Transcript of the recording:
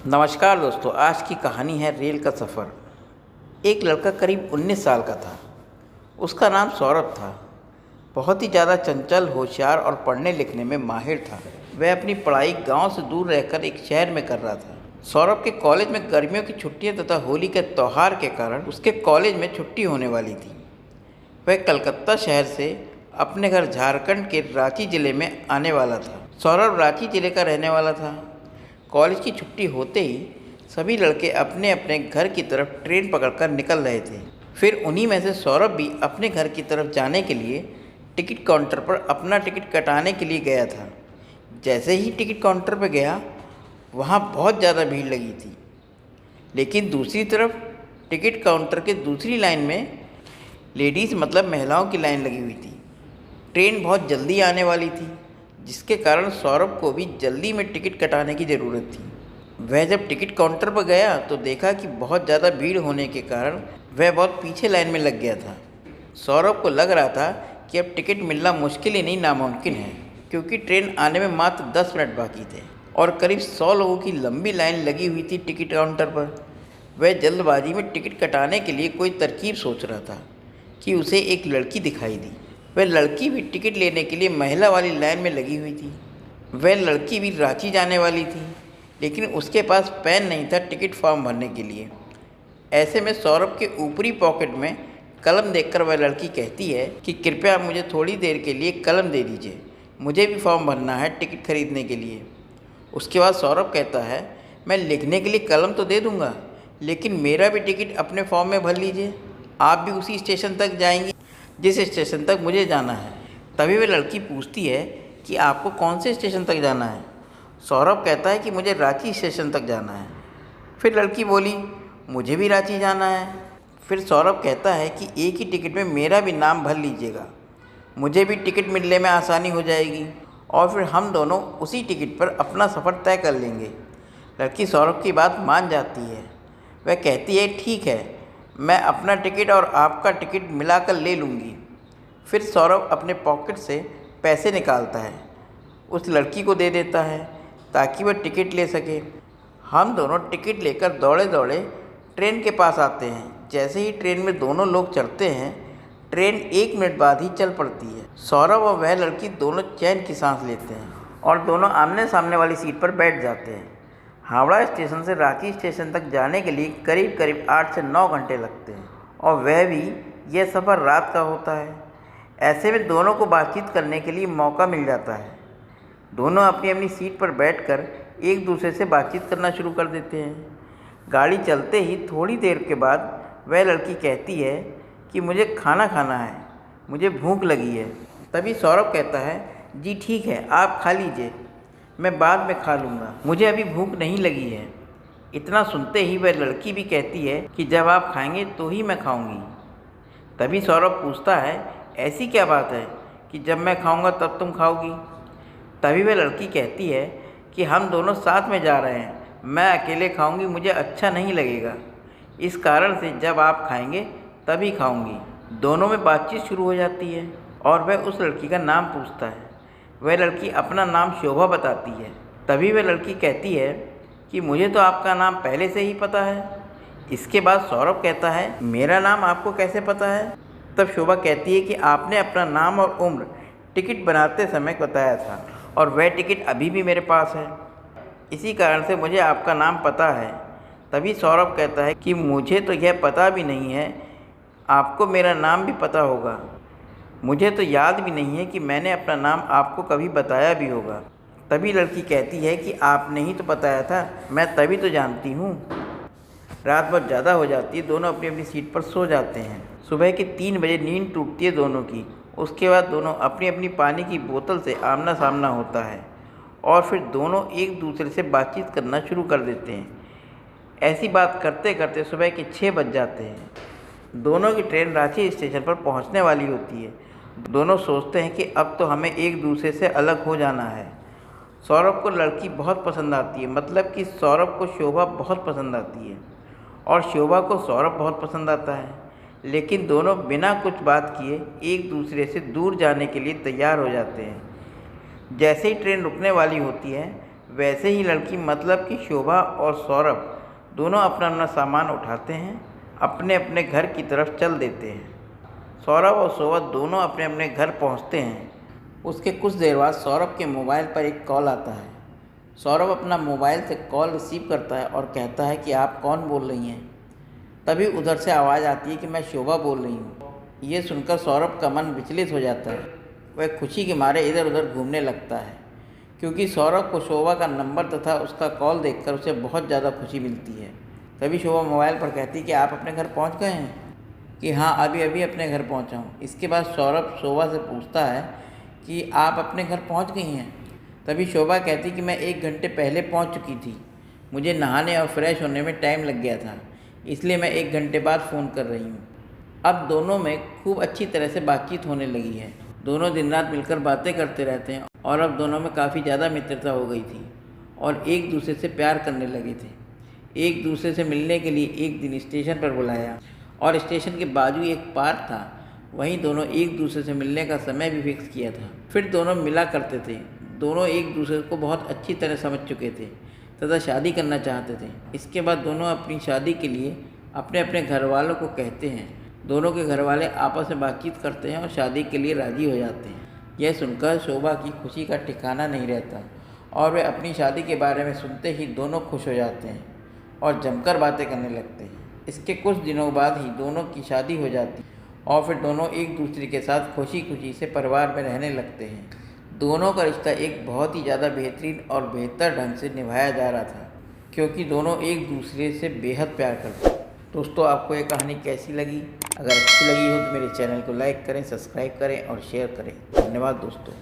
नमस्कार दोस्तों, आज की कहानी है रेल का सफ़र। एक लड़का करीब 19 साल का था। उसका नाम सौरभ था। बहुत ही ज़्यादा चंचल, होशियार और पढ़ने लिखने में माहिर था। वह अपनी पढ़ाई गांव से दूर रहकर एक शहर में कर रहा था। सौरभ के कॉलेज में गर्मियों की छुट्टियां तथा होली के त्यौहार के कारण उसके कॉलेज में छुट्टी होने वाली थी। वह कलकत्ता शहर से अपने घर झारखंड के रांची ज़िले में आने वाला था। सौरभ रांची ज़िले का रहने वाला था। कॉलेज की छुट्टी होते ही सभी लड़के अपने अपने घर की तरफ ट्रेन पकड़कर निकल रहे थे। फिर उन्हीं में से सौरभ भी अपने घर की तरफ जाने के लिए टिकट काउंटर पर अपना टिकट कटाने के लिए गया था। जैसे ही टिकट काउंटर पर गया, वहाँ बहुत ज़्यादा भीड़ लगी थी। लेकिन दूसरी तरफ टिकट काउंटर के दूसरी लाइन में लेडीज़ मतलब महिलाओं की लाइन लगी हुई थी। ट्रेन बहुत जल्दी आने वाली थी, जिसके कारण सौरभ को भी जल्दी में टिकट कटाने की ज़रूरत थी। वह जब टिकट काउंटर पर गया तो देखा कि बहुत ज़्यादा भीड़ होने के कारण वह बहुत पीछे लाइन में लग गया था। सौरभ को लग रहा था कि अब टिकट मिलना मुश्किल ही नहीं नामुमकिन है, क्योंकि ट्रेन आने में मात्र 10 मिनट बाकी थे और करीब 100 लोगों की लंबी लाइन लगी हुई थी टिकट काउंटर पर। वह जल्दबाजी में टिकट कटाने के लिए कोई तरकीब सोच रहा था कि उसे एक लड़की दिखाई दी। वह लड़की भी टिकट लेने के लिए महिला वाली लाइन में लगी हुई थी। वह लड़की भी रांची जाने वाली थी, लेकिन उसके पास पेन नहीं था टिकट फॉर्म भरने के लिए। ऐसे में सौरभ के ऊपरी पॉकेट में कलम देखकर वह लड़की कहती है कि कृपया मुझे थोड़ी देर के लिए कलम दे दीजिए, मुझे भी फॉर्म भरना है टिकट खरीदने के लिए। उसके बाद सौरभ कहता है, मैं लिखने के लिए कलम तो दे दूँगा, लेकिन मेरा भी टिकट अपने फॉर्म में भर लीजिए। आप भी उसी स्टेशन तक जाएंगी जिस स्टेशन तक मुझे जाना है। तभी वह लड़की पूछती है कि आपको कौन से स्टेशन तक जाना है। सौरभ कहता है कि मुझे रांची स्टेशन तक जाना है। फिर लड़की बोली, मुझे भी रांची जाना है। फिर सौरभ कहता है कि एक ही टिकट में मेरा भी नाम भर लीजिएगा, मुझे भी टिकट मिलने में आसानी हो जाएगी और फिर हम दोनों उसी टिकट पर अपना सफ़र तय कर लेंगे। लड़की सौरभ की बात मान जाती है। वह कहती है, ठीक है, मैं अपना टिकट और आपका टिकट मिलाकर ले लूँगी। फिर सौरभ अपने पॉकेट से पैसे निकालता है, उस लड़की को दे देता है ताकि वह टिकट ले सके। हम दोनों टिकट लेकर दौड़े दौड़े ट्रेन के पास आते हैं। जैसे ही ट्रेन में दोनों लोग चढ़ते हैं, ट्रेन 1 मिनट बाद ही चल पड़ती है। सौरभ और वह लड़की दोनों चैन की सांस लेते हैं और दोनों आमने सामने वाली सीट पर बैठ जाते हैं। हावड़ा स्टेशन से रांची स्टेशन तक जाने के लिए करीब करीब 8 से 9 घंटे लगते हैं और वह भी यह सफ़र रात का होता है। ऐसे में दोनों को बातचीत करने के लिए मौका मिल जाता है। दोनों अपनी अपनी सीट पर बैठकर एक दूसरे से बातचीत करना शुरू कर देते हैं। गाड़ी चलते ही थोड़ी देर के बाद वह लड़की कहती है कि मुझे खाना खाना है, मुझे भूख लगी है। तभी सौरभ कहता है, जी ठीक है, आप खा लीजिए, मैं बाद में खा लूँगा, मुझे अभी भूख नहीं लगी है। इतना सुनते ही वह लड़की भी कहती है कि जब आप खाएंगे तो ही मैं खाऊंगी। तभी सौरभ पूछता है, ऐसी क्या बात है कि जब मैं खाऊंगा तब तुम खाओगी। तभी वह लड़की कहती है कि हम दोनों साथ में जा रहे हैं, मैं अकेले खाऊंगी मुझे अच्छा नहीं लगेगा, इस कारण से जब आप खाएंगे तभी खाऊंगी। दोनों में बातचीत शुरू हो जाती है और वह उस लड़की का नाम पूछता है। वह लड़की अपना नाम शोभा बताती है। तभी वह लड़की कहती है कि मुझे तो आपका नाम पहले से ही पता है। इसके बाद सौरभ कहता है, मेरा नाम आपको कैसे पता है। तब शोभा कहती है कि आपने अपना नाम और उम्र टिकट बनाते समय बताया था और वह टिकट अभी भी मेरे पास है, इसी कारण से मुझे आपका नाम पता है। तभी सौरभ कहता है कि मुझे तो यह पता भी नहीं है, आपको मेरा नाम भी पता होगा, मुझे तो याद भी नहीं है कि मैंने अपना नाम आपको कभी बताया भी होगा। तभी लड़की कहती है कि आपने ही तो बताया था, मैं तभी तो जानती हूँ। रात बहुत ज़्यादा हो जाती है, दोनों अपनी अपनी सीट पर सो जाते हैं। सुबह के 3 बजे नींद टूटती है दोनों की। उसके बाद दोनों अपनी अपनी पानी की बोतल से आमना सामना होता है और फिर दोनों एक दूसरे से बातचीत करना शुरू कर देते हैं। ऐसी बात करते करते सुबह के 6 बज जाते हैं। दोनों की ट्रेन रांची स्टेशन पर पहुंचने वाली होती है। दोनों सोचते हैं कि अब तो हमें एक दूसरे से अलग हो जाना है। सौरभ को लड़की बहुत पसंद आती है, मतलब कि सौरभ को शोभा बहुत पसंद आती है और शोभा को सौरभ बहुत पसंद आता है। लेकिन दोनों बिना कुछ बात किए एक दूसरे से दूर जाने के लिए तैयार हो जाते हैं। जैसे ही ट्रेन रुकने वाली होती है, वैसे ही लड़की मतलब कि शोभा और सौरभ दोनों अपना अपना सामान उठाते हैं, अपने अपने घर की तरफ चल देते हैं। सौरभ और शोभा दोनों अपने अपने घर पहुंचते हैं। उसके कुछ देर बाद सौरभ के मोबाइल पर एक कॉल आता है। सौरभ अपना मोबाइल से कॉल रिसीव करता है और कहता है कि आप कौन बोल रही हैं। तभी उधर से आवाज़ आती है कि मैं शोभा बोल रही हूँ। ये सुनकर सौरभ का मन विचलित हो जाता है। वह खुशी के मारे इधर उधर घूमने लगता है, क्योंकि सौरभ को शोभा का नंबर तथा उसका कॉल देखकर उसे बहुत ज़्यादा खुशी मिलती है। तभी शोभा मोबाइल पर कहती है कि आप अपने घर पहुंच गए हैं। कि हाँ, अभी अभी अपने घर पहुंचा हूँ। इसके बाद सौरभ शोभा से पूछता है कि आप अपने घर पहुंच गई हैं। तभी शोभा कहती कि मैं 1 घंटे पहले पहुंच चुकी थी। मुझे नहाने और फ्रेश होने में टाइम लग गया था, इसलिए मैं 1 घंटे बाद फ़ोन कर रही हूँ। अब दोनों में खूब अच्छी तरह से बातचीत होने लगी है। दोनों दिन रात मिलकर बातें करते रहते हैं और अब दोनों में काफ़ी ज़्यादा मित्रता हो गई थी और एक दूसरे से प्यार करने लगे थे। एक दूसरे से मिलने के लिए एक दिन स्टेशन पर बुलाया और स्टेशन के बाजू एक पार्क था, वहीं दोनों एक दूसरे से मिलने का समय भी फिक्स किया था। फिर दोनों मिला करते थे। दोनों एक दूसरे को बहुत अच्छी तरह समझ चुके थे तथा शादी करना चाहते थे। इसके बाद दोनों अपनी शादी के लिए अपने अपने घर वालों को कहते हैं। दोनों के घर वाले आपस में बातचीत करते हैं और शादी के लिए राज़ी हो जाते हैं। यह सुनकर शोभा की खुशी का ठिकाना नहीं रहता और वे अपनी शादी के बारे में सुनते ही दोनों खुश हो जाते हैं और जमकर बातें करने लगते हैं। इसके कुछ दिनों बाद ही दोनों की शादी हो जाती और फिर दोनों एक दूसरे के साथ खुशी खुशी से परिवार में रहने लगते हैं। दोनों का रिश्ता एक बहुत ही ज़्यादा बेहतरीन और बेहतर ढंग से निभाया जा रहा था, क्योंकि दोनों एक दूसरे से बेहद प्यार करते हैं। दोस्तों, आपको ये कहानी कैसी लगी? अगर अच्छी लगी हो तो मेरे चैनल को लाइक करें, सब्सक्राइब करें और शेयर करें। धन्यवाद दोस्तों।